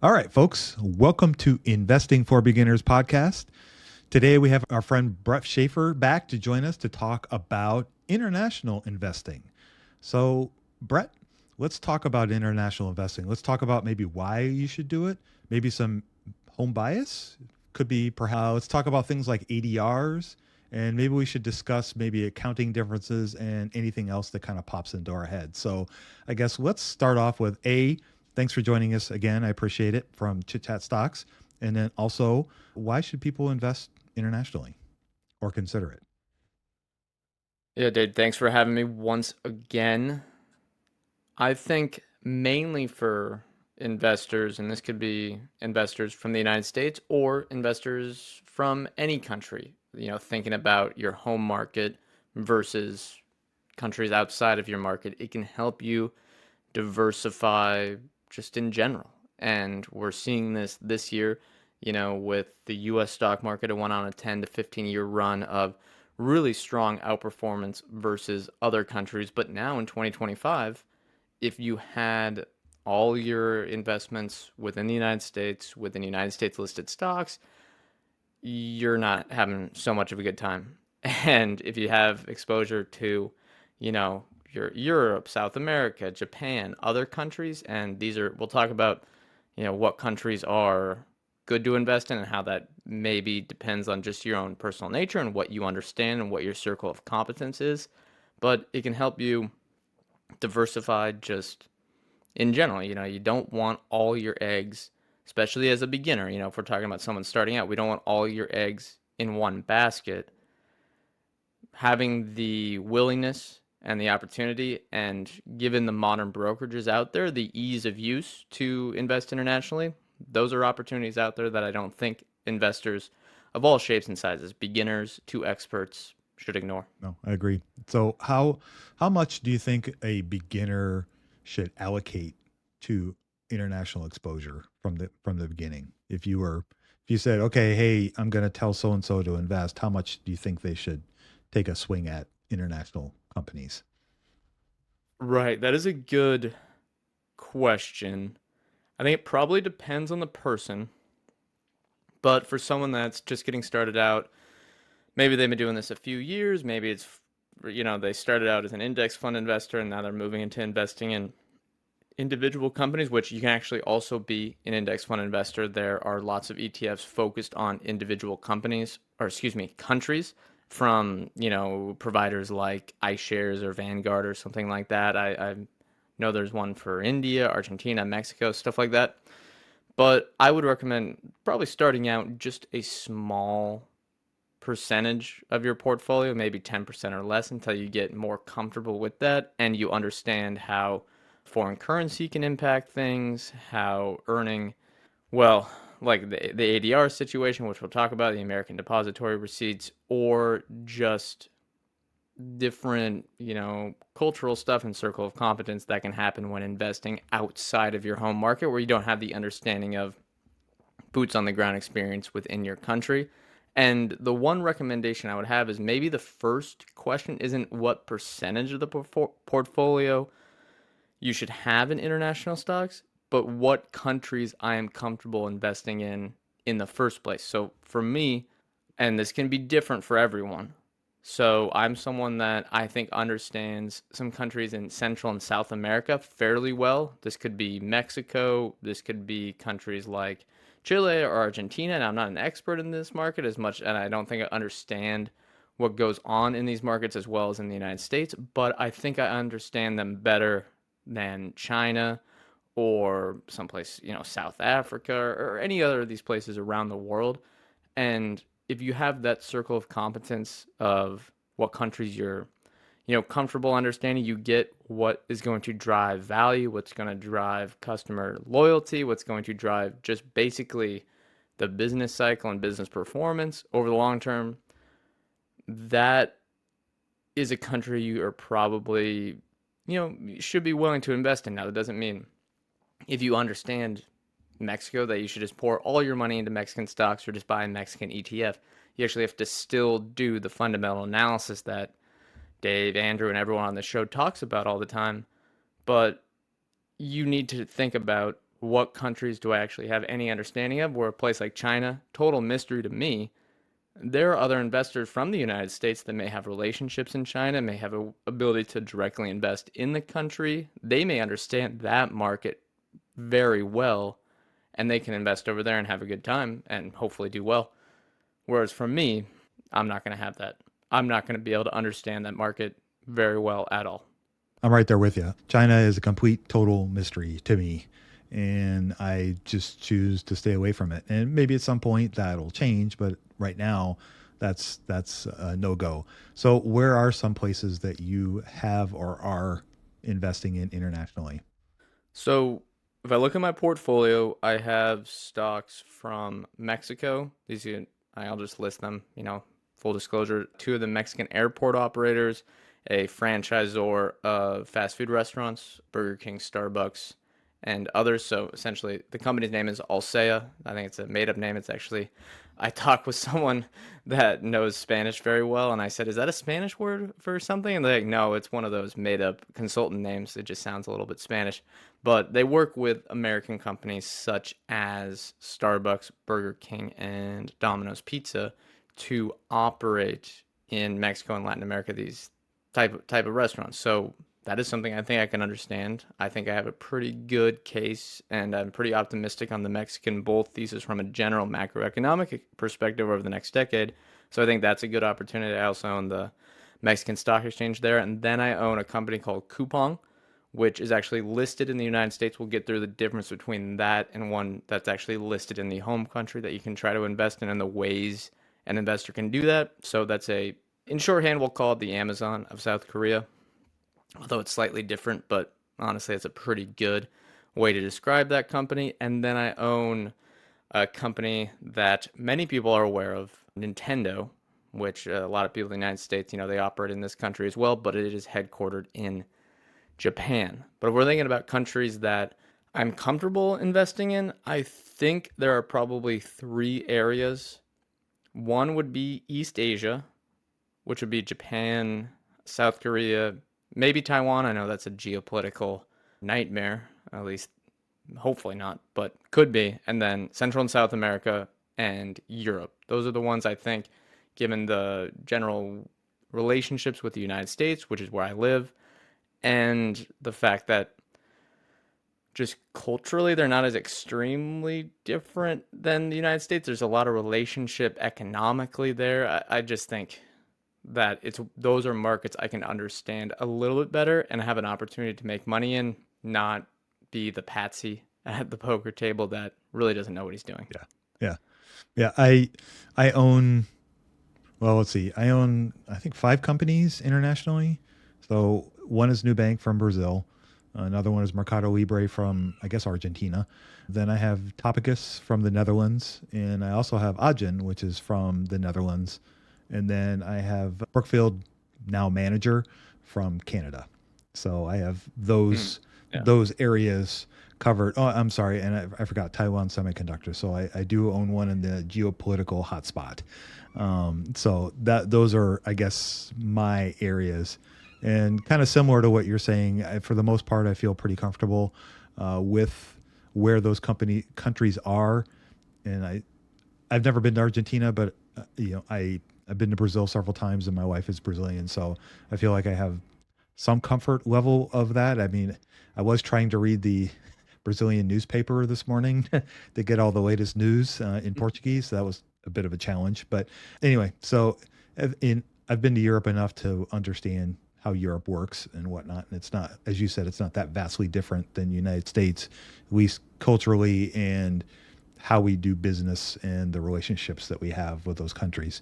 All right, folks, welcome to Investing for Beginners podcast. Today we have our friend Brett Schafer back to join us to talk about international investing. So, Brett, let's talk about international investing. Let's talk about maybe why you should do it, maybe some home bias. Could be perhaps, let's talk about things like ADRs, and maybe we should discuss maybe accounting differences and anything else that kind of pops into our head. So, I guess let's start off with thanks for joining us again. I appreciate it from Chit Chat Stocks. And then also, why should people invest internationally or consider it? Yeah, Dave, thanks for having me once again. I think mainly for investors, and this could be investors from the United States or investors from any country, thinking about your home market versus countries outside of your market, it can help you diversify just in general. And we're seeing this year, with the US stock market. It went on a 10 to 15-year run of really strong outperformance versus other countries. But now in 2025, if you had all your investments within the United States, within United States listed stocks, you're not having so much of a good time. And if you have exposure to, your Europe, South America, Japan, other countries, and we'll talk about, what countries are good to invest in and how that maybe depends on just your own personal nature and what you understand and what your circle of competence is. But it can help you diversify just in general. You don't want all your eggs, especially as a beginner. If we're talking about someone starting out, we don't want all your eggs in one basket. Having the willingness and the opportunity, and given the modern brokerages out there, the ease of use to invest internationally, those are opportunities out there that I don't think investors of all shapes and sizes, beginners to experts, should ignore. No, I agree. So how much do you think a beginner should allocate to international exposure from the beginning? If you said, okay, hey, I'm going to tell so and so to invest, how much do you think they should take a swing at international companies? Right, that is a good question. I think it probably depends on the person, but for someone that's just getting started out, maybe they've been doing this a few years, maybe they started out as an index fund investor and now they're moving into investing in individual companies, which you can actually also be an index fund investor. There are lots of ETFs focused on individual companies, or excuse me, countries from, providers like iShares or Vanguard or something like that. I know there's one for India, Argentina, Mexico, stuff like that. But I would recommend probably starting out just a small percentage of your portfolio, maybe 10% or less, until you get more comfortable with that and you understand how foreign currency can impact things, how earning, well, like the ADR situation, which we'll talk about, the American Depository Receipts, or just different, cultural stuff and circle of competence that can happen when investing outside of your home market where you don't have the understanding of boots on the ground experience within your country. And the one recommendation I would have is maybe the first question isn't what percentage of the portfolio you should have in international stocks, but what countries I am comfortable investing in the first place. So for me, and this can be different for everyone. So I'm someone that I think understands some countries in Central and South America fairly well. This could be Mexico, this could be countries like Chile or Argentina, and I'm not an expert in this market as much, and I don't think I understand what goes on in these markets as well as in the United States, but I think I understand them better than China or someplace, South Africa or any other of these places around the world. And if you have that circle of competence of what countries you're, comfortable understanding, you get what is going to drive value, what's going to drive customer loyalty, what's going to drive just basically the business cycle and business performance over the long term. That is a country you are probably, should be willing to invest in. Now, that doesn't mean if you understand Mexico that you should just pour all your money into Mexican stocks or just buy a Mexican ETF. You actually have to still do the fundamental analysis that Dave, Andrew, and everyone on the show talks about all the time. But you need to think about what countries do I actually have any understanding of? Where a place like China, total mystery to me. There are other investors from the United States that may have relationships in China, may have a ability to directly invest in the country. They may understand that market very well, and they can invest over there and have a good time and hopefully do well. Whereas for me, I'm not going to have that. I'm not going to be able to understand that market very well at all. I'm right there with you. China is a complete total mystery to me, and I just choose to stay away from it. And maybe at some point that'll change, but right now that's a no go. So where are some places that you have or are investing in internationally? So if I look at my portfolio, I have stocks from Mexico. I'll just list them, full disclosure. Two of the Mexican airport operators, a franchisor of fast food restaurants, Burger King, Starbucks, and others. So essentially, the company's name is Alsea. I think it's a made-up name. It's actually, I talked with someone that knows Spanish very well, and I said, "Is that a Spanish word for something?" And they're like, "No, it's one of those made-up consultant names. It just sounds a little bit Spanish." But they work with American companies such as Starbucks, Burger King, and Domino's Pizza to operate in Mexico and Latin America these type of restaurants. So that is something I think I can understand. I think I have a pretty good case, and I'm pretty optimistic on the Mexican bull thesis from a general macroeconomic perspective over the next decade. So I think that's a good opportunity. I also own the Mexican Stock Exchange there, and then I own a company called Coupang, which is actually listed in the United States. We'll get through the difference between that and one that's actually listed in the home country that you can try to invest in and the ways an investor can do that. So in shorthand, we'll call it the Amazon of South Korea, although it's slightly different, but honestly, it's a pretty good way to describe that company. And then I own a company that many people are aware of, Nintendo, which a lot of people in the United States, they operate in this country as well, but it is headquartered in Japan. But if we're thinking about countries that I'm comfortable investing in, I think there are probably three areas. One would be East Asia, which would be Japan, South Korea, maybe Taiwan. I know that's a geopolitical nightmare, at least hopefully not, but could be. And then Central and South America and Europe. Those are the ones I think, given the general relationships with the United States, which is where I live, and the fact that just culturally they're not as extremely different than the United States. There's a lot of relationship economically there. I just think that those are markets I can understand a little bit better and have an opportunity to make money in, not be the patsy at the poker table that really doesn't know what he's doing. Yeah. Yeah. Yeah. I own, well, let's see. I own, I think, 5 companies internationally. So one is Nubank from Brazil. Another one is Mercado Libre from, I guess, Argentina. Then I have Topicus from the Netherlands. And I also have Adyen, which is from the Netherlands. And then I have Brookfield, now manager, from Canada. So I have Yeah. those areas covered. Oh, I'm sorry, and I forgot Taiwan Semiconductor. So I do own one in the geopolitical hotspot. So those are, I guess, my areas, and kind of similar to what you're saying. For the most part, I feel pretty comfortable with where those countries are, and I've never been to Argentina, but I've been to Brazil several times, and my wife is Brazilian, so I feel like I have some comfort level of that. I mean, I was trying to read the Brazilian newspaper this morning to get all the latest news in Portuguese. So that was a bit of a challenge, but anyway. So I've been to Europe enough to understand how Europe works and whatnot, and it's not, as you said, it's not that vastly different than the United States, at least culturally and how we do business and the relationships that we have with those countries.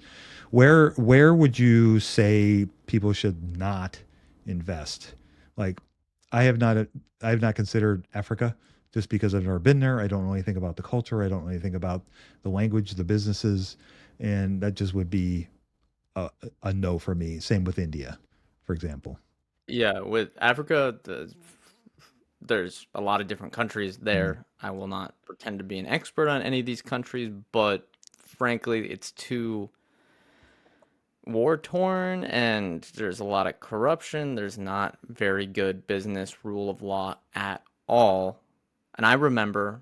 Where would you say people should not invest? Like, I have not considered Africa just because I've never been there. I don't know anything about the culture. I don't know anything about the language, the businesses, and that just would be a no for me. Same with India, for example. Yeah, with Africa, there's a lot of different countries Mm. there. I will not pretend to be an expert on any of these countries, but frankly, it's too war torn and there's a lot of corruption. There's not very good business rule of law at all. And I remember,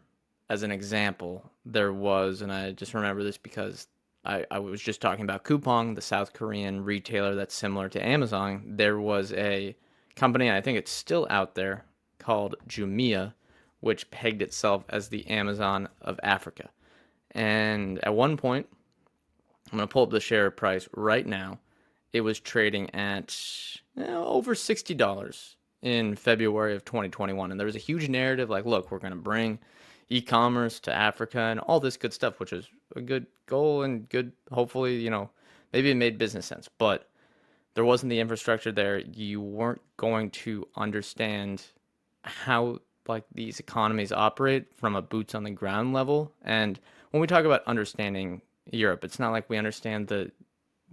as an example, there was, and I just remember this because I was just talking about Coupang, the South Korean retailer that's similar to Amazon. There was a company, and I think it's still out there, called Jumia, which pegged itself as the Amazon of Africa. And at one point, I'm going to pull up the share price right now. It was trading at over $60 in February of 2021. And there was a huge narrative like, look, we're going to bring e-commerce to Africa and all this good stuff, which is a good goal and good, hopefully, maybe it made business sense. But there wasn't the infrastructure there. You weren't going to understand how like these economies operate from a boots on the ground level. And when we talk about understanding Europe, it's not like we understand the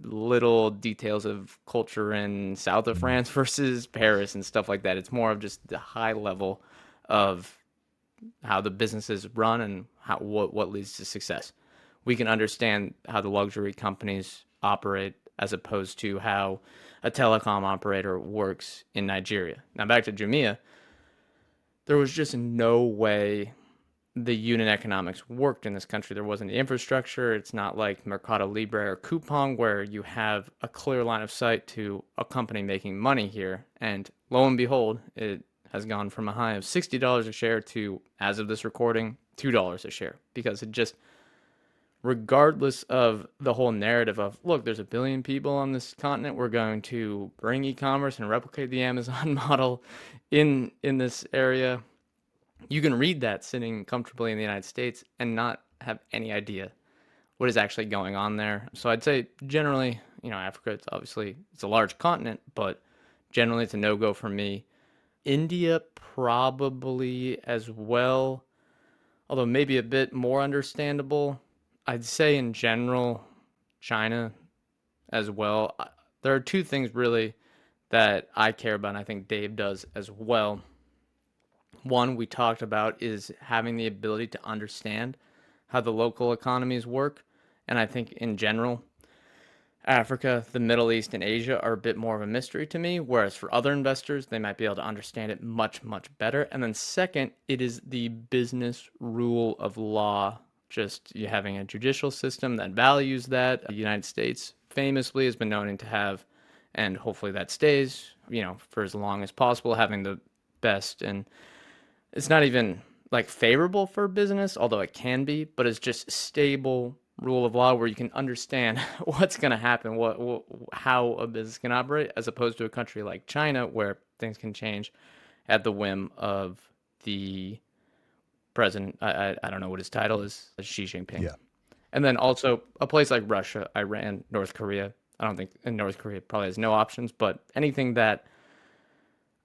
little details of culture in south of Mm. France versus Paris and stuff like that. It's more of just the high level of how the businesses run and what leads to success. We can understand how the luxury companies operate as opposed to how a telecom operator works in Nigeria. Now back to Jumia, there was just no way the unit economics worked in this country. There wasn't the infrastructure. It's not like Mercado Libre or Coupang where you have a clear line of sight to a company making money here. And lo and behold, it has gone from a high of $60 a share to, as of this recording, $2 a share because it just, regardless of the whole narrative of, look, there's a billion people on this continent, we're going to bring e-commerce and replicate the Amazon model in this area. You can read that sitting comfortably in the United States and not have any idea what is actually going on there. So I'd say generally, Africa, it's a large continent, but generally it's a no-go for me. India probably as well, although maybe a bit more understandable. I'd say in general, China as well. There are two things really that I care about, and I think Dave does as well. One we talked about is having the ability to understand how the local economies work. And I think in general, Africa, the Middle East, and Asia are a bit more of a mystery to me, whereas for other investors, they might be able to understand it much, much better. And then second, it is the business rule of law, just you having a judicial system that values that. The United States famously has been known to have, and hopefully that stays, for as long as possible, having the best, and it's not even like favorable for business, although it can be, but it's just stable rule of law where you can understand what's going to happen, how a business can operate, as opposed to a country like China where things can change at the whim of the president. I don't know what his title is, Xi Jinping. Yeah. And then also a place like Russia, Iran, North Korea. I don't think in North Korea probably has no options, but anything that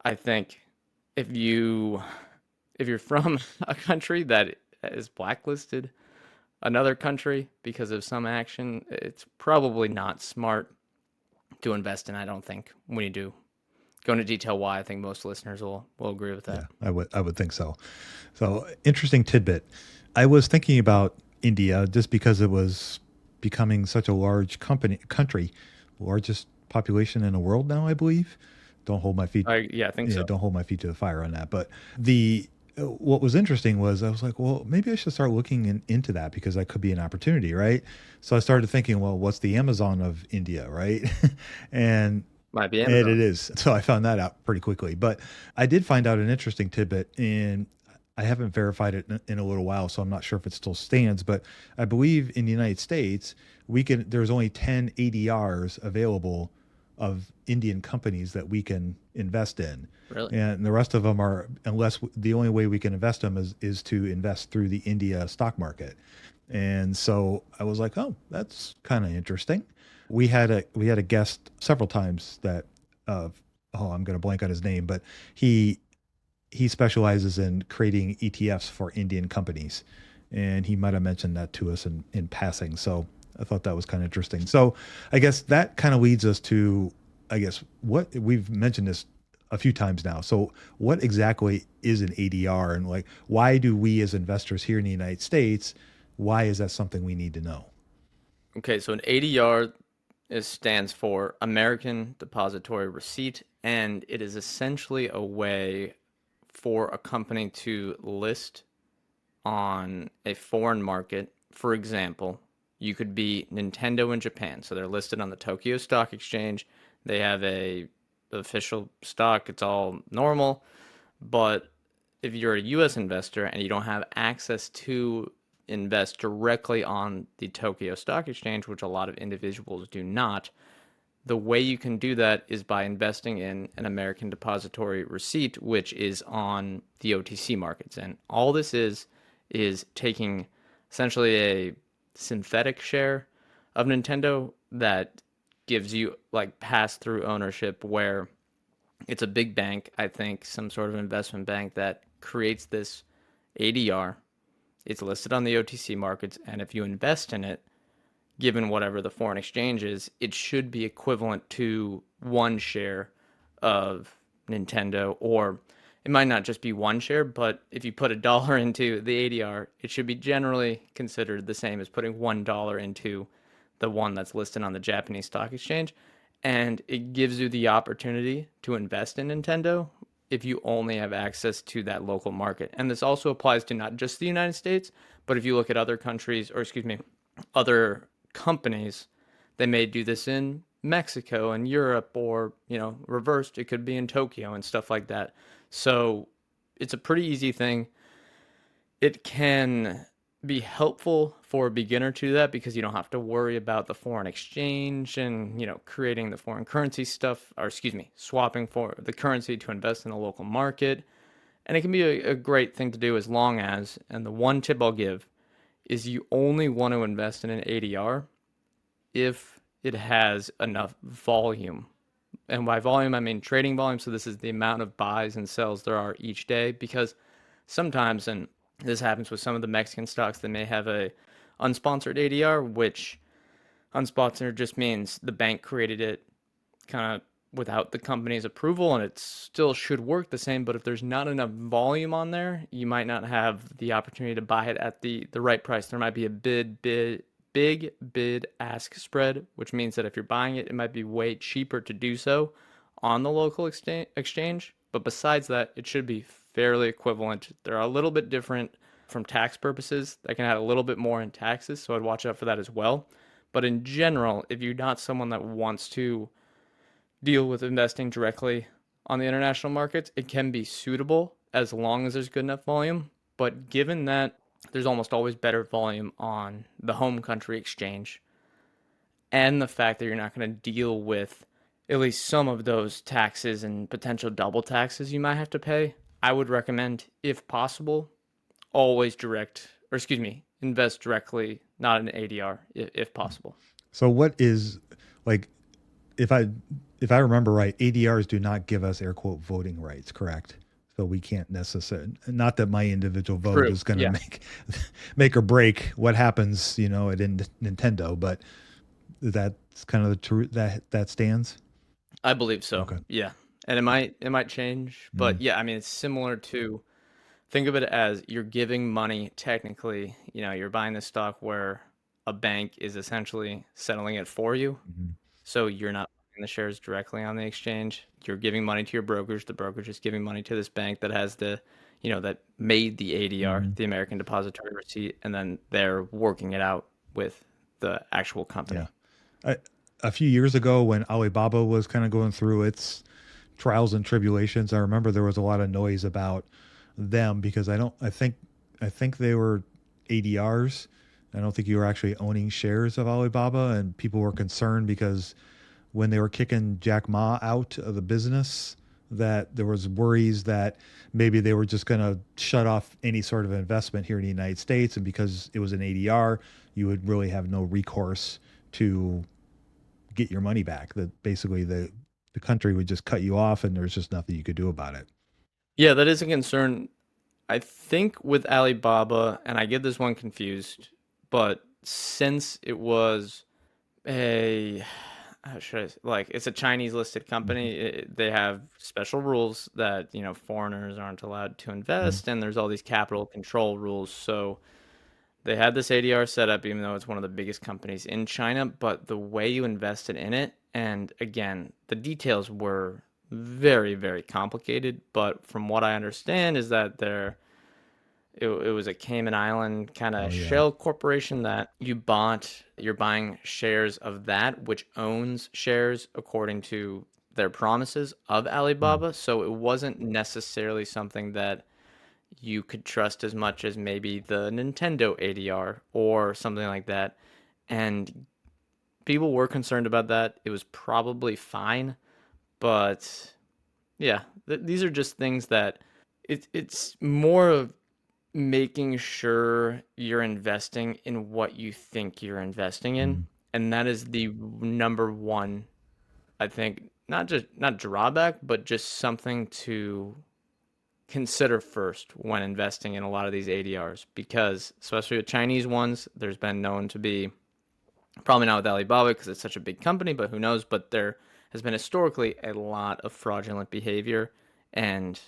I think if you're from a country that is blacklisted another country because of some action, it's probably not smart to invest in. I don't think when you do go into detail why, I think most listeners will agree with that. Yeah, I would think so. So interesting tidbit. I was thinking about India just because it was becoming such a large country, largest population in the world now, I believe. Don't hold my feet. I think Yeah, so. don't hold my feet to the fire on that. But the what was interesting was I was like, well, maybe I should start looking into that because that could be an opportunity, right? So I started thinking, well, what's the Amazon of India, right? and Might be and Amazon. it is. So I found that out pretty quickly. But I did find out an interesting tidbit, and I haven't verified it in a little while, so I'm not sure if it still stands. But I believe in the United States, there's only 10 ADRs available of Indian companies that we can invest in. Really? And the rest of them are, unless the only way we can invest them is to invest through the India stock market. And so I was like, oh, that's kind of interesting. We had a guest several times that I'm going to blank on his name, but he specializes in creating ETFs for Indian companies, and he might have mentioned that to us in passing. So I thought that was kind of interesting. So I guess that kind of leads us to, I guess, what we've mentioned this a few times now. So what exactly is an ADR, and like why do we as investors here in the United States, why is that something we need to know? Okay, so an ADR stands for American Depository Receipt, and it is essentially a way for a company to list on a foreign market, for example, you could be Nintendo in Japan. So they're listed on the Tokyo Stock Exchange. They have a official stock. It's all normal. But if you're a US investor and you don't have access to invest directly on the Tokyo Stock Exchange, which a lot of individuals do not, the way you can do that is by investing in an American Depository Receipt, which is on the OTC markets. And all this is taking essentially a synthetic share of Nintendo that gives you like pass-through ownership, where it's a big bank, I think, some sort of investment bank that creates this ADR. It's listed on the OTC markets, and if you invest in it, given whatever the foreign exchange is, it should be equivalent to one share of Nintendo, or it might not just be one share, but if you put $1 into the ADR, it should be generally considered the same as putting $1 into the one that's listed on the Japanese stock exchange. And it gives you the opportunity to invest in Nintendo if you only have access to that local market. And this also applies to not just the United States, but if you look at other countries, or excuse me, other companies, they may do this in Mexico and Europe, or, reversed, it could be in Tokyo and stuff like that. So it's a pretty easy thing. It can be helpful for a beginner to do that because you don't have to worry about the foreign exchange and, creating the foreign currency stuff, or excuse me, swapping for the currency to invest in a local market. And it can be a great thing to do as long as, and the one tip I'll give is you only want to invest in an ADR if it has enough volume. And by volume, I mean trading volume. So this is the amount of buys and sells there are each day, because sometimes, and this happens with some of the Mexican stocks, they may have a unsponsored ADR, which unsponsored just means the bank created it kind of without the company's approval, and it still should work the same. But if there's not enough volume on there, you might not have the opportunity to buy it at the right price. There might be a big bid ask spread, which means that if you're buying it, it might be way cheaper to do so on the local exchange. But besides that, it should be fairly equivalent. They're a little bit different from tax purposes. That can add a little bit more in taxes, so I'd watch out for that as well. But in general, if you're not someone that wants to deal with investing directly on the international markets, it can be suitable as long as there's good enough volume. But given that there's almost always better volume on the home country exchange, and the fact that you're not going to deal with at least some of those taxes and potential double taxes you might have to pay, I would recommend, if possible, always invest directly, not in ADR, if possible. So what is, like, if I remember right, ADRs do not give us air quote voting rights, correct? So we can't necessarily, not that my individual vote True. is going to Yeah, make or break what happens, at Nintendo, but that's kind of the truth that stands. I believe so. Okay. Yeah. And it might change, but Mm, yeah, I mean, it's similar to, think of it as you're giving money technically, you're buying this stock where a bank is essentially settling it for you. mhm, So you're not buying the shares directly on the exchange. You're giving money to your brokerage. The brokerage is giving money to this bank that has that made the ADR, mhm. the American Depository Receipt, and then they're working it out with the actual Yeah. company. A few years ago when Alibaba was kind of going through its trials and tribulations, I remember there was a lot of noise about them because I think they were ADRs. I don't think you were actually owning shares of Alibaba, and people were concerned because when they were kicking Jack Ma out of the business, that there was worries that maybe they were just going to shut off any sort of investment here in the United States, and because it was an ADR, you would really have no recourse to get your money back. That basically the country would just cut you off, and there's just nothing you could do about it. Yeah, that is a concern. I think with Alibaba, and I get this one confused, but since it was a how should I like, it's a Chinese listed Mhm, company, they have special rules that foreigners aren't allowed to mhm, invest, and there's all these capital control rules. So they had this ADR set up, even though it's one of the biggest companies in China, but the way you invested in it, and again, the details were very, very complicated. But from what I understand is that it was a Cayman Island kind Oh of yeah. shell corporation that you're buying shares of that, which owns shares according to their promises of Mm. Alibaba. So it wasn't necessarily something that you could trust as much as maybe the Nintendo ADR or something like that. And people were concerned about that. It was probably fine, but yeah, these are just things that it's more of making sure you're investing in what you think you're investing in. Mm. And that is the number one, I think, not drawback, but just something to consider first when investing in a lot of these ADRs, because especially with Chinese ones, there's been known to be, probably not with Alibaba because it's such a big company, but who knows, but there has been historically a lot of fraudulent behavior. And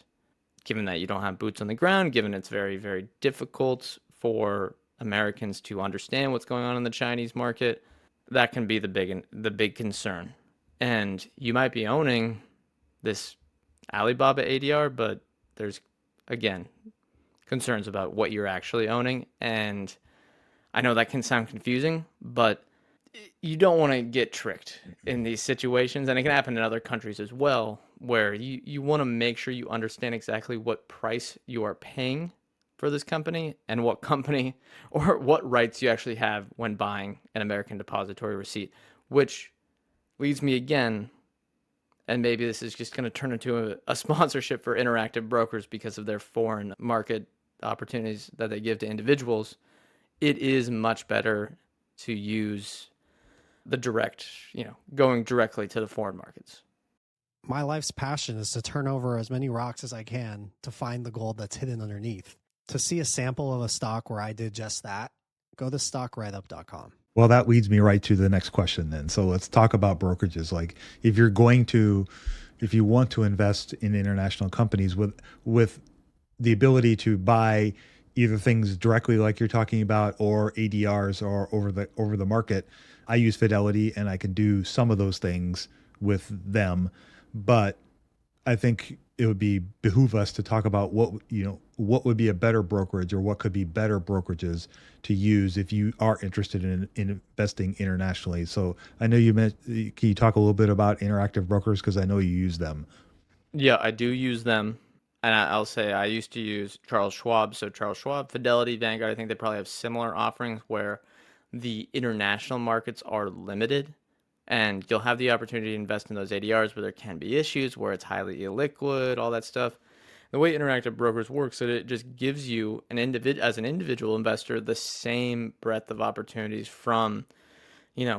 given that you don't have boots on the ground, given it's very, very difficult for Americans to understand what's going on in the Chinese market, that can be the big concern. And you might be owning this Alibaba ADR, but there's again concerns about what you're actually owning. And I know that can sound confusing, but you don't want to get tricked in these situations, and it can happen in other countries as well, where you want to make sure you understand exactly what price you are paying for this company and what company or what rights you actually have when buying an American depository receipt, which leads me again, and maybe this is just going to turn into a sponsorship for Interactive Brokers because of their foreign market opportunities that they give to individuals. It is much better to use the direct, going directly to the foreign markets. My life's passion is to turn over as many rocks as I can to find the gold that's hidden underneath. To see a sample of a stock where I did just that, go to stockwriteup.com. Well, that leads me right to the next question then. So let's talk about brokerages. Like if you want to invest in international companies with the ability to buy either things directly like you're talking about or ADRs or over the market, I use Fidelity and I can do some of those things with them, but I think it would behoove us to talk about what would be a better brokerage or what could be better brokerages to use if you are interested in investing internationally. So I know can you talk a little bit about Interactive Brokers because I know you use them. Yeah, I do use them. And I'll say I used to use Charles Schwab. So Charles Schwab, Fidelity, Vanguard, I think they probably have similar offerings where the international markets are limited. And you'll have the opportunity to invest in those ADRs where there can be issues, where it's highly illiquid, all that stuff. The way Interactive Brokers works, is it just gives you as an individual investor, the same breadth of opportunities from,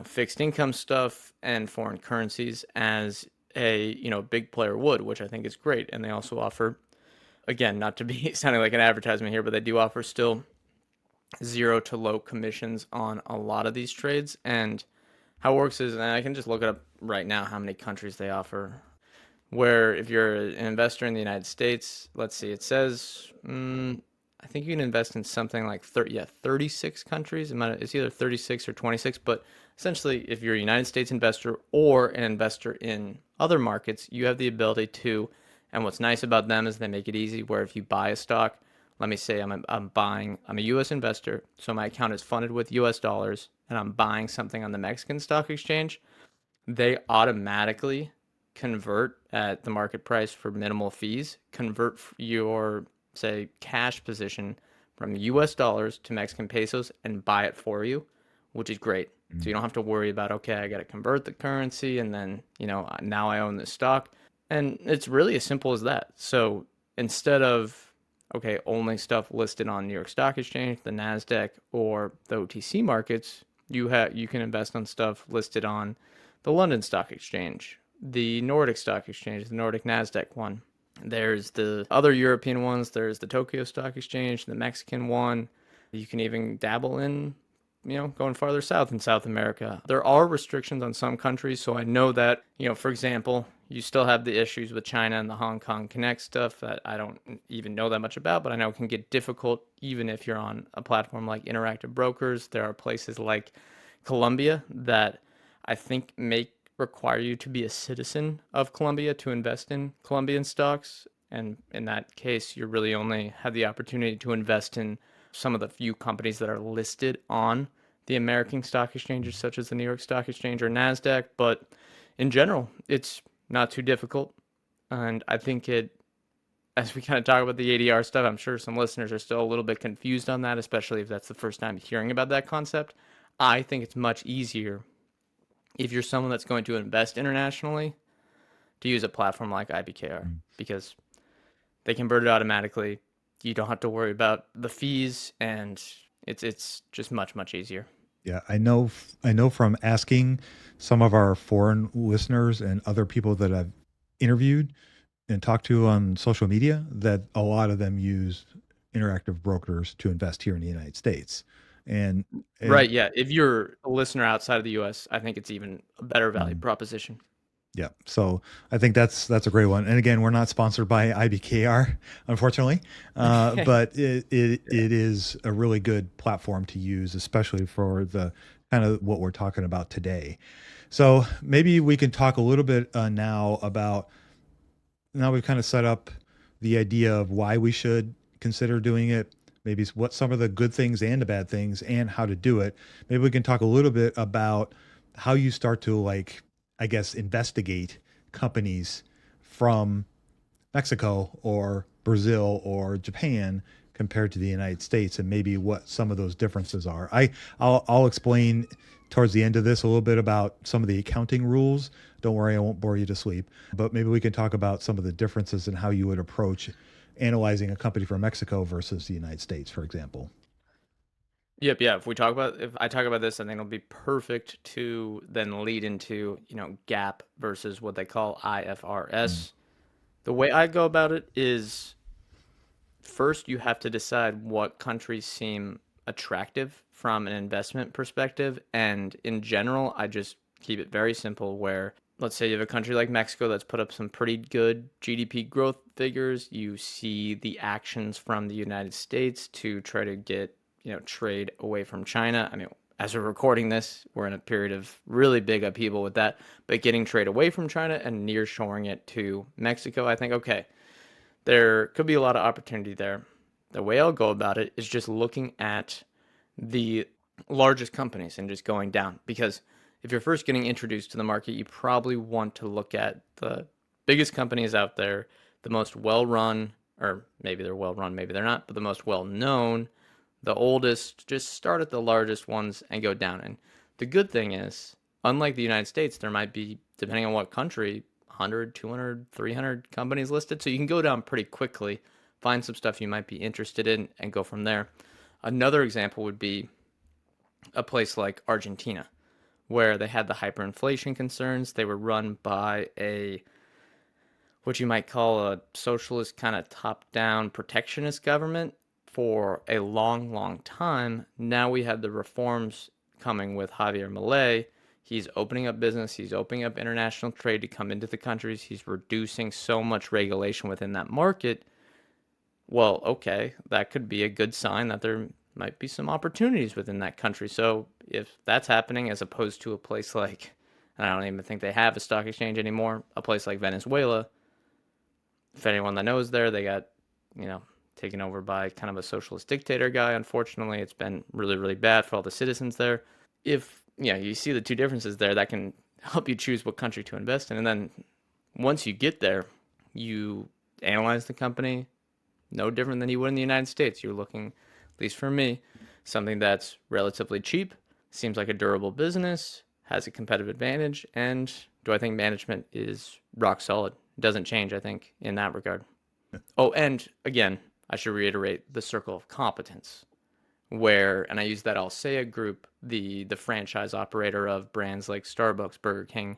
fixed income stuff and foreign currencies as a, big player would, which I think is great. And they also offer, again, not to be sounding like an advertisement here, but they do offer still zero to low commissions on a lot of these trades. And how it works is, and I can just look it up right now, how many countries they offer. Where if you're an investor in the United States, let's see, it says, I think you can invest in something like 36 countries. It's either 36 or 26, but essentially, if you're a United States investor or an investor in other markets, you have the ability to. And what's nice about them is they make it easy. Where if you buy a stock, let me say I'm a U.S. investor, so my account is funded with U.S. dollars, and I'm buying something on the Mexican stock exchange, they automatically convert at the market price for minimal fees, convert your, say, cash position from US dollars to Mexican pesos and buy it for you, which is great. So you don't have to worry about, okay, I got to convert the currency and then, now I own this stock. And it's really as simple as that. So instead of, okay, only stuff listed on New York Stock Exchange, the NASDAQ, or the OTC markets, you can invest on stuff listed on the London Stock Exchange, the Nordic Stock Exchange, the Nordic NASDAQ one. There's the other European ones. There's the Tokyo Stock Exchange, the Mexican one. You can even dabble in, going farther south in South America. There are restrictions on some countries. So I know that, for example, you still have the issues with China and the Hong Kong Connect stuff that I don't even know that much about, but I know it can get difficult even if you're on a platform like Interactive Brokers. There are places like Colombia that I think make require you to be a citizen of Colombia to invest in Colombian stocks. And in that case, you really only have the opportunity to invest in some of the few companies that are listed on the American stock exchanges, such as the New York Stock Exchange or NASDAQ. But in general, it's not too difficult. And I think as we kind of talk about the ADR stuff, I'm sure some listeners are still a little bit confused on that, especially if that's the first time hearing about that concept. I think it's much easier if you're someone that's going to invest internationally to use a platform like IBKR because they convert it automatically. You don't have to worry about the fees, and it's just much easier. Yeah, I know from asking some of our foreign listeners and other people that I've interviewed and talked to on social media that a lot of them use interactive brokers to invest here in the United States. And right, yeah. If you're a listener outside of the US, I think it's even a better value proposition. Yeah. So I think that's a great one. And again, we're not sponsored by IBKR, unfortunately, but it is a really good platform to use, especially for the kind of what we're talking about today. So maybe we can talk a little bit now we've kind of set up the idea of why we should consider doing it, maybe what some of the good things and the bad things and how to do it. Maybe we can talk a little bit about how you start to investigate companies from Mexico or Brazil or Japan compared to the United States and maybe what some of those differences are. I'll explain towards the end of this a little bit about some of the accounting rules. Don't worry, I won't bore you to sleep, but maybe we can talk about some of the differences in how you would approach analyzing a company from Mexico versus the United States, for example. Yep, yeah. If I talk about this, I think it'll be perfect to then lead into, GAAP versus what they call IFRS. The way I go about it is first you have to decide what countries seem attractive from an investment perspective. And in general, I just keep it very simple where let's say you have a country like Mexico that's put up some pretty good GDP growth figures. You see the actions from the United States to try to get, trade away from China. I mean, as we're recording this, we're in a period of really big upheaval with that, but getting trade away from China and nearshoring it to Mexico, I think, okay, there could be a lot of opportunity there. The way I'll go about it is just looking at the largest companies and just going down. Because if you're first getting introduced to the market, you probably want to look at the biggest companies out there, the most well-run, or maybe they're well-run, maybe they're not, but the most well-known, the oldest. Just start at the largest ones and go down. And the good thing is, unlike the United States, there might be, depending on what country, 100, 200, 300 companies listed. So you can go down pretty quickly, find some stuff you might be interested in, and go from there. Another example would be a place like Argentina, where they had the hyperinflation concerns. They were run by what you might call a socialist kind of top-down protectionist government for a long time. Now we have the reforms coming with Javier Milei. He's opening up business. He's opening up international trade to come into the countries. He's reducing so much regulation within that market. Well, okay, that could be a good sign that there might be some opportunities within that country. So if that's happening, as opposed to a place like, and I don't even think they have a stock exchange anymore, a place like Venezuela, if anyone that knows there, they got, taken over by kind of a socialist dictator guy. Unfortunately, it's been really bad for all the citizens there. If you see the two differences there, that can help you choose what country to invest in. And then once you get there, you analyze the company, no different than you would in the United States. You're looking, at least for me, something that's relatively cheap, seems like a durable business, has a competitive advantage, and do I think management is rock solid? It doesn't change, I think, in that regard. Oh, and again, I should reiterate the circle of competence, where, and I use that Alsea group, the franchise operator of brands like Starbucks, Burger King,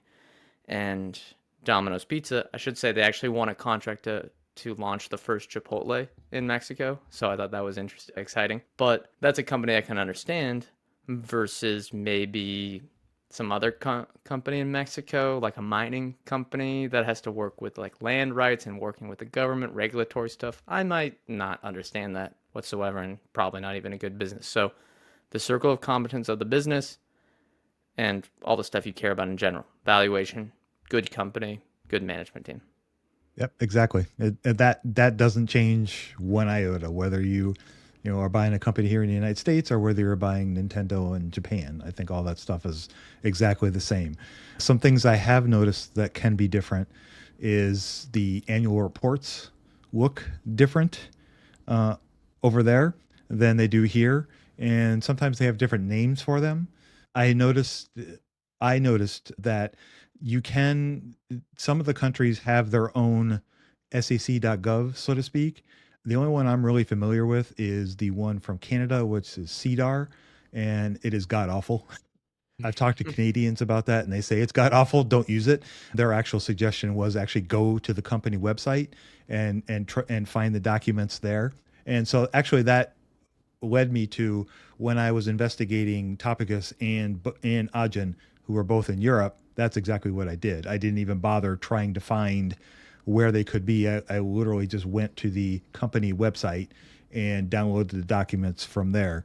and Domino's Pizza. I should say they actually won a contract to launch the first Chipotle in Mexico. So I thought that was exciting. But that's a company I can understand versus maybe some other company in Mexico, like a mining company that has to work with like land rights and working with the government, regulatory stuff. I might not understand that whatsoever and probably not even a good business. So the circle of competence of the business, and all the stuff you care about in general. Valuation, good company, good management team. Yep, exactly. That doesn't change one iota, whether you know, are buying a company here in the United States or whether you're buying Nintendo in Japan. I think all that stuff is exactly the same. Some things I have noticed that can be different is the annual reports look different uh, over there than they do here, and sometimes they have different names for them. I noticed I noticed that you can some of the countries have their own SEC.gov, so to speak. The only one I'm really familiar with is the one from Canada, which is CDAR, and it is god awful. I've talked to Canadians about that, and they say it's god awful. Don't use it. Their actual suggestion was actually go to the company website and find the documents there. And so actually that led me to when I was investigating Topicus and Agen, who were both in Europe. That's exactly what I did. I didn't even bother trying to find where they could be. I literally just went to the company website and downloaded the documents from there.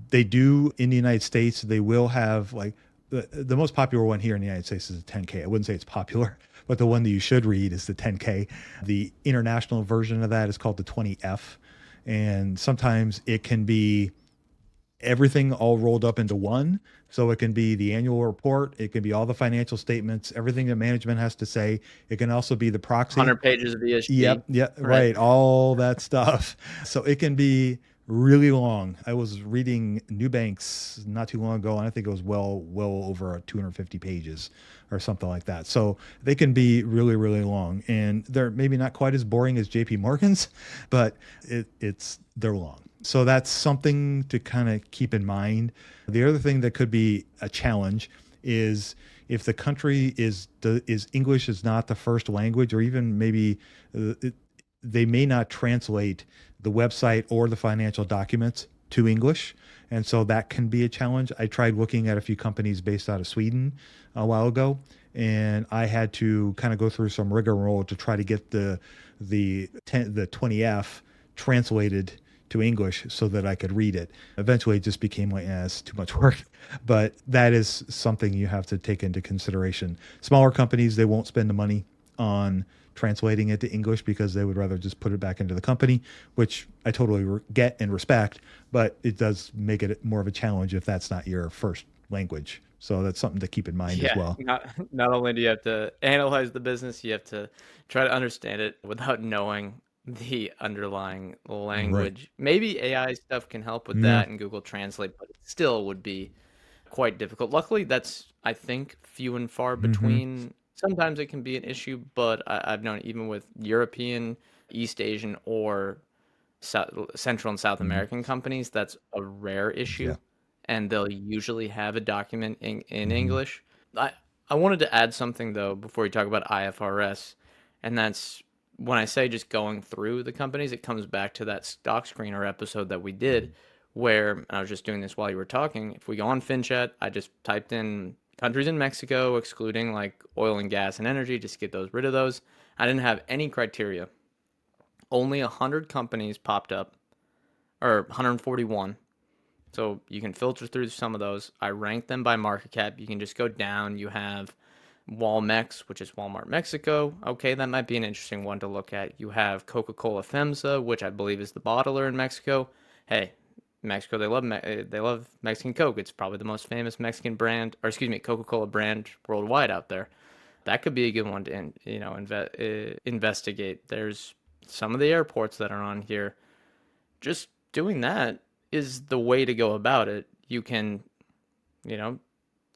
They do in the United States. They will have like the most popular one here in the United States is the 10K. I wouldn't say it's popular, but the one that you should read is the 10K. The international version of that is called the 20F, and sometimes it can be everything all rolled up into one. So it can be the annual report, it can be all the financial statements, everything that management has to say. It can also be the proxy. 100 pages of ESG. Yep, right, all that stuff. So it can be really long. I was reading Nubank's not too long ago, and I think it was well over 250 pages or something like that. So they can be really, really long, and they're maybe not quite as boring as JP Morgan's, but they're long. So that's something to kind of keep in mind. The other thing that could be a challenge is if the country is English is not the first language, or even maybe they may not translate the website or the financial documents to English. And so that can be a challenge. I tried looking at a few companies based out of Sweden a while ago, and I had to kind of go through some rigmarole to try to get the 20F translated to English so that I could read it. Eventually it just became like, it's too much work, but that is something you have to take into consideration. Smaller companies, they won't spend the money on translating it to English because they would rather just put it back into the company, which I totally get and respect, but it does make it more of a challenge if that's not your first language. So that's something to keep in mind as well. Not only do you have to analyze the business, you have to try to understand it without knowing the underlying language. Right. Maybe AI stuff can help with Yeah. that and Google Translate, but it still would be quite difficult. Luckily, that's, I think, few and far between. Sometimes it can be an issue, but I've known even with European, East Asian, or Central and South American companies, that's a rare issue, Yeah. and they'll usually have a document in Mm-hmm. English. I wanted to add something though before we talk about IFRS, and that's when I say just going through the companies, it comes back to that stock screener episode that we did, where and I was just doing this while you were talking. If we go on FinChat, I just typed in countries in Mexico, excluding like oil and gas and energy, just get those rid of those. I didn't have any criteria. Only 100 companies popped up, or 141. So you can filter through some of those. I ranked them by market cap. You can just go down. You have Walmex, which is Walmart Mexico. Okay, that might be an interesting one to look at. You have Coca-Cola FEMSA, which I believe is the bottler in Mexico. Hey, Mexico, they love Mexican Coke. It's probably the most famous Mexican brand, or excuse me, Coca-Cola brand worldwide out there. That could be a good one to investigate. There's some of the airports that are on here. Just doing that is the way to go about it. You can, you know,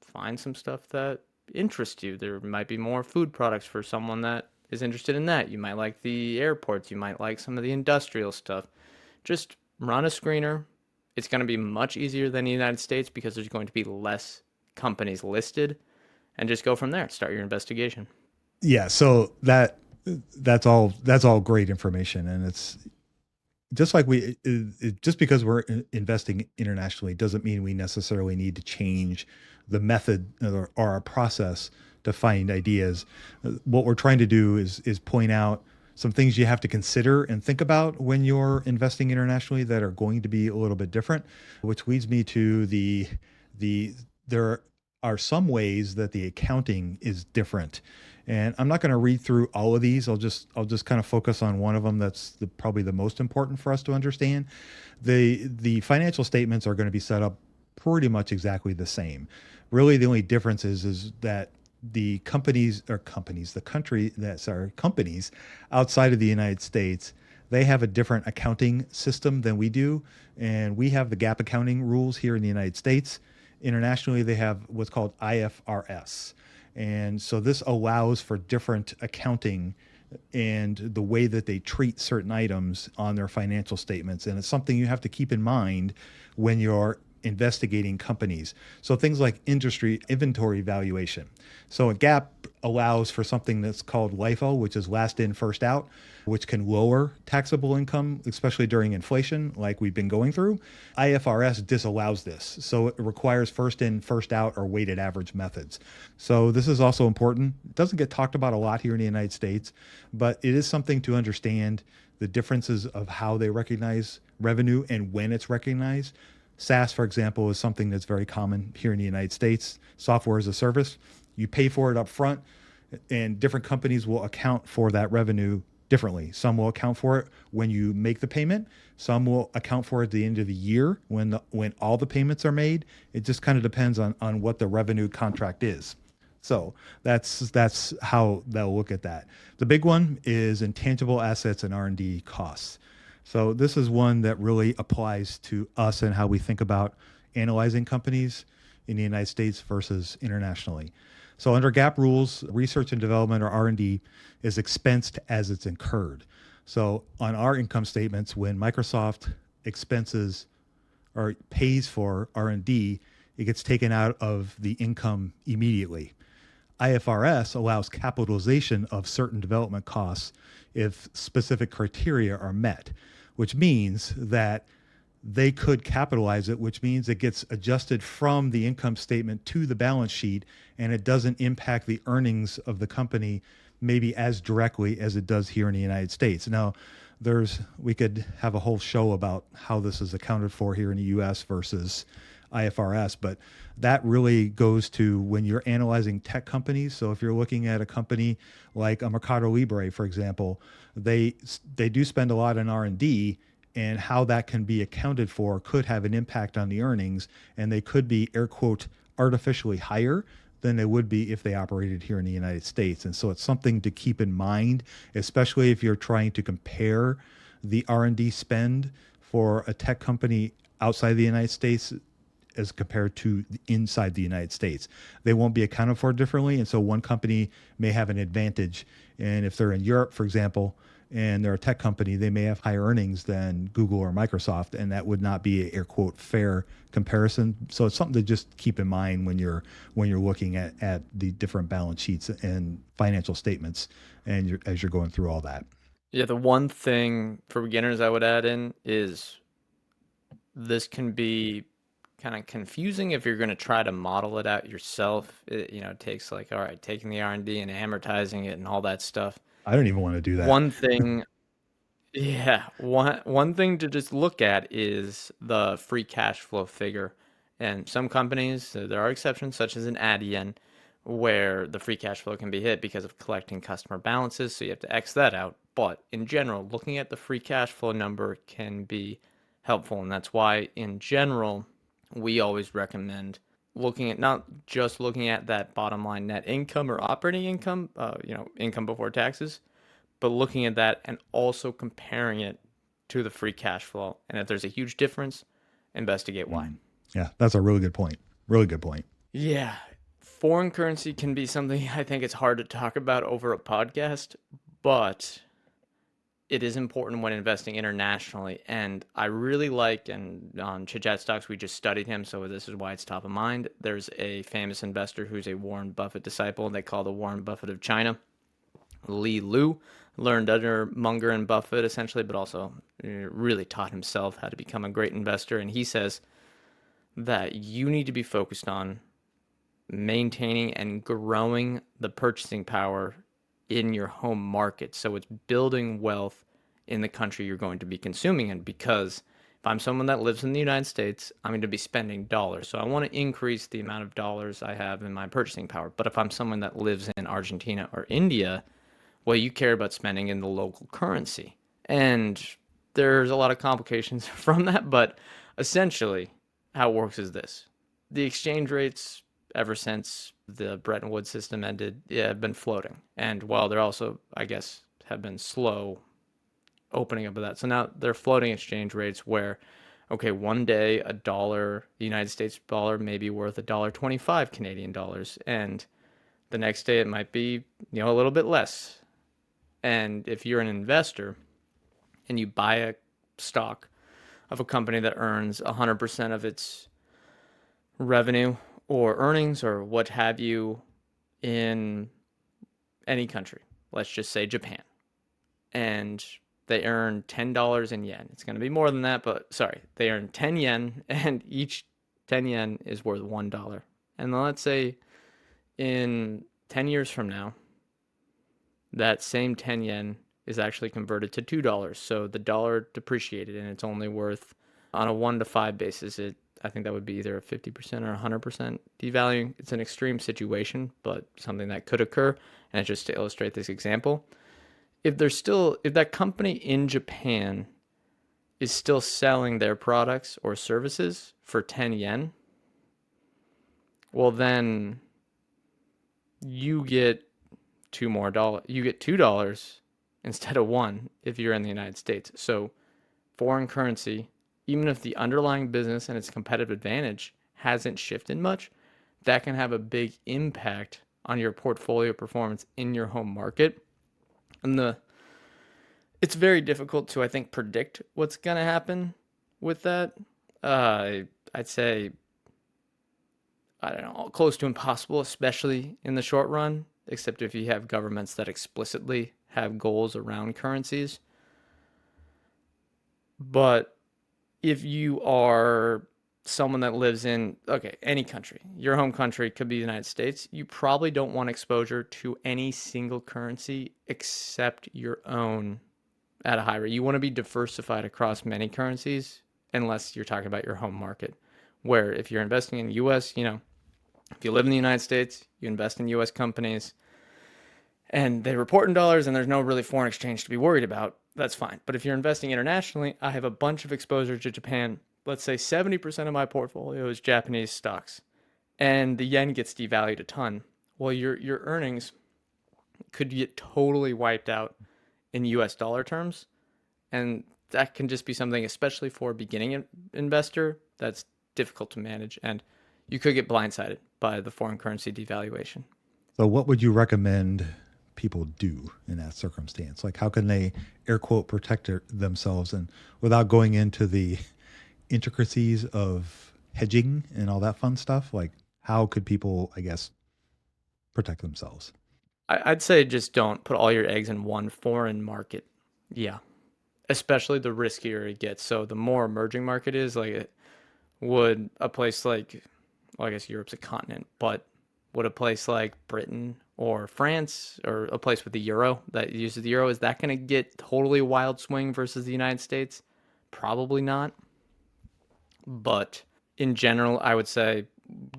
find some stuff that interests you. There might be more food products for someone that is interested in that. You might like the airports. You might like some of the industrial stuff. Just run a screener. It's going to be much easier than the United States because there's going to be less companies listed, and just go from there. Start your investigation. Yeah. So that's all great information, and it's just like just because we're investing internationally doesn't mean we necessarily need to change the method or our process to find ideas. What we're trying to do is point out some things you have to consider and think about when you're investing internationally that are going to be a little bit different, which leads me to there are some ways that the accounting is different. And I'm not going to read through all of these. I'll just kind of focus on one of them that's probably the most important for us to understand. The financial statements are going to be set up pretty much exactly the same. Really, the only difference is that the companies companies outside of the United States, they have a different accounting system than we do, and we have the GAAP accounting rules here in the United States. Internationally, they have what's called IFRS. And so this allows for different accounting and the way that they treat certain items on their financial statements. And it's something you have to keep in mind when you're investigating companies. So things like industry inventory valuation. So a GAAP allows for something that's called LIFO, which is last in, first out, which can lower taxable income, especially during inflation, like we've been going through. IFRS disallows this. So it requires first in, first out, or weighted average methods. So this is also important. It doesn't get talked about a lot here in the United States, but it is something to understand the differences of how they recognize revenue and when it's recognized. SaaS, for example, is something that's very common here in the United States. Software as a service. You pay for it up front, and different companies will account for that revenue differently. Some will account for it when you make the payment. Some will account for it at the end of the year when all the payments are made. It just kind of depends on what the revenue contract is. So that's how they'll look at that. The big one is intangible assets and R&D costs. So this is one that really applies to us and how we think about analyzing companies in the United States versus internationally. So under GAAP rules, research and development, or R&D, is expensed as it's incurred. So on our income statements, when Microsoft expenses or pays for R&D, it gets taken out of the income immediately. IFRS allows capitalization of certain development costs if specific criteria are met, which means that they could capitalize it, which means it gets adjusted from the income statement to the balance sheet, and it doesn't impact the earnings of the company maybe as directly as it does here in the United States. Now, we could have a whole show about how this is accounted for here in the US versus IFRS, but that really goes to when you're analyzing tech companies. So if you're looking at a company like a Mercado Libre, for example, they do spend a lot on R&D, and how that can be accounted for could have an impact on the earnings, and they could be, air quote, artificially higher than they would be if they operated here in the United States. And so it's something to keep in mind, especially if you're trying to compare the R&D spend for a tech company outside the United States as compared to inside the United States. They won't be accounted for differently, and so one company may have an advantage. And if they're in Europe, for example, and they're a tech company, they may have higher earnings than Google or Microsoft, and that would not be a, air quote, fair comparison. So it's something to just keep in mind when you're looking at the different balance sheets and financial statements, and as you're going through all that. Yeah, the one thing for beginners I would add in is this can be kind of confusing if you're going to try to model it out yourself. It takes all right, taking the R&D and amortizing it and all that stuff. I don't even want to do that. One thing, yeah, one thing to just look at is the free cash flow figure. And some companies, there are exceptions, such as an ADN, where the free cash flow can be hit because of collecting customer balances, so you have to X that out. But in general, looking at the free cash flow number can be helpful, and that's why, in general, we always recommend not just looking at that bottom line net income or operating income, income before taxes, but looking at that and also comparing it to the free cash flow. And if there's a huge difference, investigate why. Yeah, that's a really good point. Really good point. Yeah. Foreign currency can be something I think it's hard to talk about over a podcast, but it is important when investing internationally. And I really like, and on Chit Chat Stocks, we just studied him, so this is why it's top of mind. There's a famous investor who's a Warren Buffett disciple. They call the Warren Buffett of China, Li Lu. Learned under Munger and Buffett, essentially, but also really taught himself how to become a great investor. And he says that you need to be focused on maintaining and growing the purchasing power in your home market. So it's building wealth in the country you're going to be consuming in, because If I'm someone that lives in the United States, I'm going to be spending dollars. So I want to increase the amount of dollars I have in my purchasing power. But if I'm someone that lives in Argentina or India, well, you care about spending in the local currency. And there's a lot of complications from that, but essentially how it works is this. The exchange rates, ever since the Bretton Woods system ended, have been floating. And while they're also, I guess, have been slow opening up of that. So now they're floating exchange rates where, okay, one day a dollar, the United States dollar may be worth $1.25 Canadian dollars. And the next day it might be, a little bit less. And if you're an investor and you buy a stock of a company that earns 100% of its revenue or earnings or what have you in any country, let's just say Japan, and they earn $10 in yen. It's going to be more than that, but sorry, they earn 10 yen, and each 10 yen is worth $1. And let's say in 10 years from now, that same 10 yen is actually converted to $2. So the dollar depreciated, and it's only worth, on a 1 to 5 basis, I think that would be either a 50% or 100% devaluing. It's an extreme situation, but something that could occur. And just to illustrate this example, if that company in Japan is still selling their products or services for 10 yen, well, then you get you get $2 instead of 1 if you're in the United States. So foreign currency, even if the underlying business and its competitive advantage hasn't shifted much, that can have a big impact on your portfolio performance in your home market. And it's very difficult to, I think, predict what's going to happen with that. I'd say, I don't know, close to impossible, especially in the short run, except if you have governments that explicitly have goals around currencies. But if you are someone that lives in, any country, your home country could be the United States, you probably don't want exposure to any single currency except your own at a high rate. You want to be diversified across many currencies, unless you're talking about your home market, where if you're investing in the US, if you live in the United States, you invest in US companies and they report in dollars and there's no really foreign exchange to be worried about, that's fine. But if you're investing internationally, I have a bunch of exposure to Japan. Let's say 70% of my portfolio is Japanese stocks, and the yen gets devalued a ton. Well, your earnings could get totally wiped out in US dollar terms, and that can just be something, especially for a beginning investor, that's difficult to manage, and you could get blindsided by the foreign currency devaluation. So what would you recommend people do in that circumstance? Like, how can they, air quote, protect themselves, and without going into the intricacies of hedging and all that fun stuff? Like, how could people, I guess, protect themselves? I'd say just don't put all your eggs in one foreign market. Yeah. Especially the riskier it gets. So the more emerging market is, like, would a place like, well, I guess Europe's a continent, but would a place like Britain or France or a place with the euro that uses the euro, is that going to get totally wild swing versus the United States? Probably not. But in general, I would say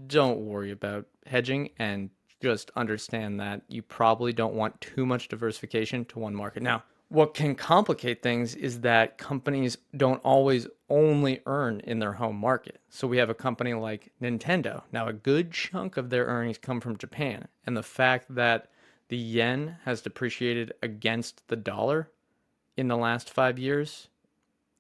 don't worry about hedging and just understand that you probably don't want too much diversification to one market. Now, what can complicate things is that companies don't always only earn in their home market. So we have a company like Nintendo. Now, a good chunk of their earnings come from Japan. And the fact that the yen has depreciated against the dollar in the last 5 years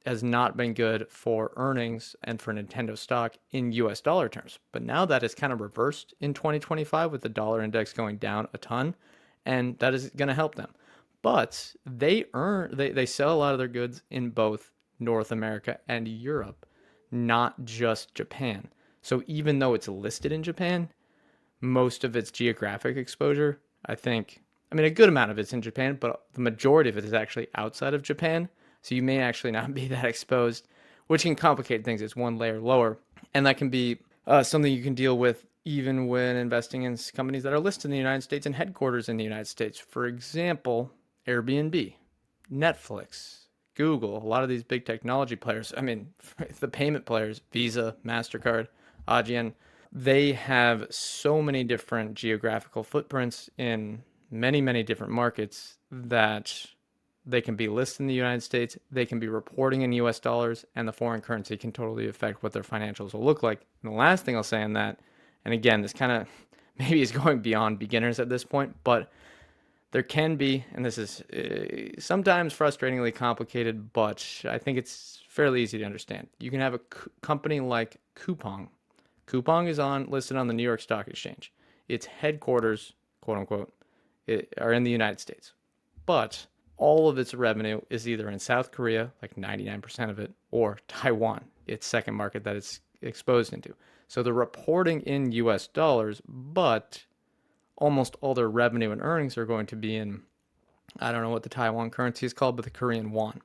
has not been good for earnings and for Nintendo stock in US dollar terms. But now that is kind of reversed in 2025 with the dollar index going down a ton, and that is going to help them. But they sell a lot of their goods in both North America and Europe, not just Japan. So even though it's listed in Japan, most of its geographic exposure, a good amount of it's in Japan, but the majority of it is actually outside of Japan. So you may actually not be that exposed, which can complicate things. It's one layer lower. And that can be something you can deal with even when investing in companies that are listed in the United States and headquarters in the United States. For example, Airbnb, Netflix, Google, a lot of these big technology players, I mean, the payment players, Visa, MasterCard, Adyen, they have so many different geographical footprints in many, many different markets that they can be listed in the United States, they can be reporting in US dollars, and the foreign currency can totally affect what their financials will look like. And the last thing I'll say on that, and again, this kind of maybe is going beyond beginners at this point, but there can be, and this is sometimes frustratingly complicated, but I think it's fairly easy to understand. You can have a company like Coupang. Coupang is listed on the New York Stock Exchange. Its headquarters, quote unquote, are in the United States. But all of its revenue is either in South Korea, like 99% of it, or Taiwan, its second market that it's exposed into. So they're reporting in US dollars, but almost all their revenue and earnings are going to be in, I don't know what the Taiwan currency is called, but the Korean won.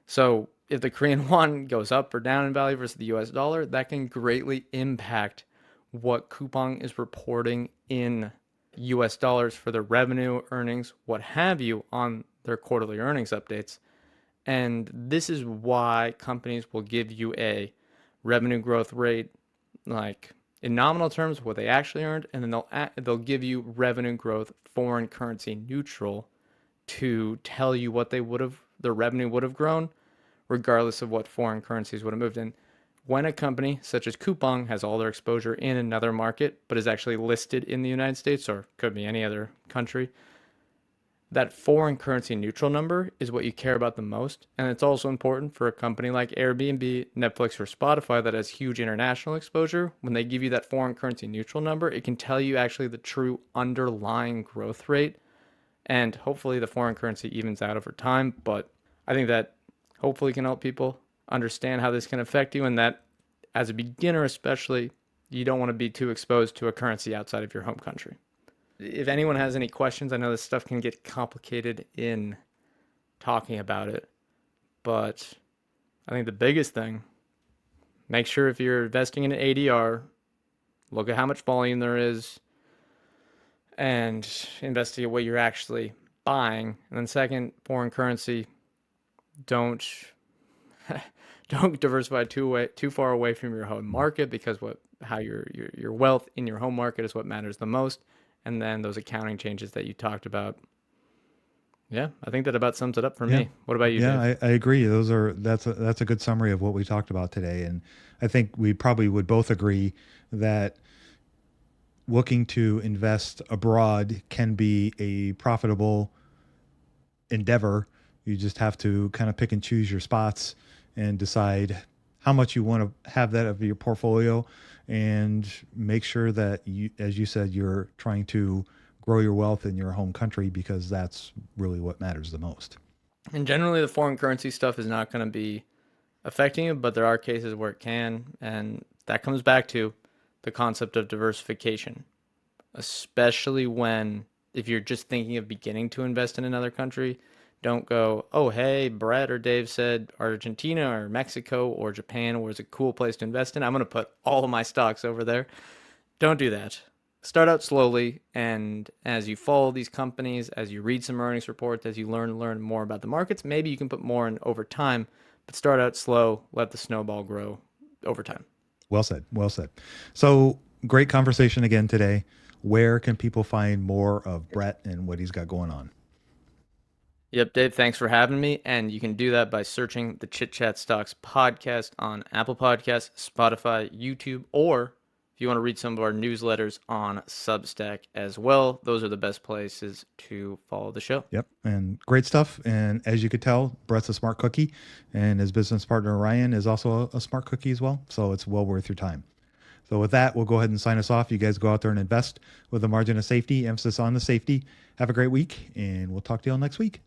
So if the Korean won goes up or down in value versus the US dollar, that can greatly impact what Coupang is reporting in US dollars for their revenue, earnings, what have you, on their quarterly earnings updates. And this is why companies will give you a revenue growth rate, like in nominal terms, what they actually earned, and then they'll give you revenue growth foreign currency neutral to tell you what their revenue would have grown, regardless of what foreign currencies would have moved in. When a company such as Coupang has all their exposure in another market, but is actually listed in the United States, or could be any other country, that foreign currency neutral number is what you care about the most. And it's also important for a company like Airbnb, Netflix, or Spotify that has huge international exposure. When they give you that foreign currency neutral number, it can tell you actually the true underlying growth rate. And hopefully the foreign currency evens out over time. But I think that hopefully can help people understand how this can affect you, and that as a beginner especially, you don't want to be too exposed to a currency outside of your home country. If anyone has any questions, I know this stuff can get complicated in talking about it, but I think the biggest thing, make sure if you're investing in an ADR, look at how much volume there is and investigate what you're actually buying. And then second, foreign currency, don't diversify too far away from your home market, because how your wealth in your home market is what matters the most. And then those accounting changes that you talked about. Yeah, I think that about sums it up for me. What about you, Dave? I agree. That's a good summary of what we talked about today. And I think we probably would both agree that looking to invest abroad can be a profitable endeavor. You just have to kind of pick and choose your spots and decide how much you want to have that of your portfolio, and make sure that you, as you said, you're trying to grow your wealth in your home country, because that's really what matters the most. And generally the foreign currency stuff is not going to be affecting you, but there are cases where it can. And that comes back to the concept of diversification, especially if you're just thinking of beginning to invest in another country. Don't go, oh, hey, Brett or Dave said Argentina or Mexico or Japan was a cool place to invest in. I'm going to put all of my stocks over there. Don't do that. Start out slowly, and as you follow these companies, as you read some earnings reports, as you learn more about the markets, maybe you can put more in over time, but start out slow, let the snowball grow over time. Well said. Well said. So great conversation again today. Where can people find more of Brett and what he's got going on? Yep, Dave, thanks for having me. And you can do that by searching the Chit Chat Stocks podcast on Apple Podcasts, Spotify, YouTube, or if you want to read some of our newsletters on Substack as well. Those are the best places to follow the show. Yep, and great stuff. And as you could tell, Brett's a smart cookie, and his business partner, Ryan, is also a smart cookie as well. So it's well worth your time. So with that, we'll go ahead and sign us off. You guys go out there and invest with a margin of safety, emphasis on the safety. Have a great week, and we'll talk to you all next week.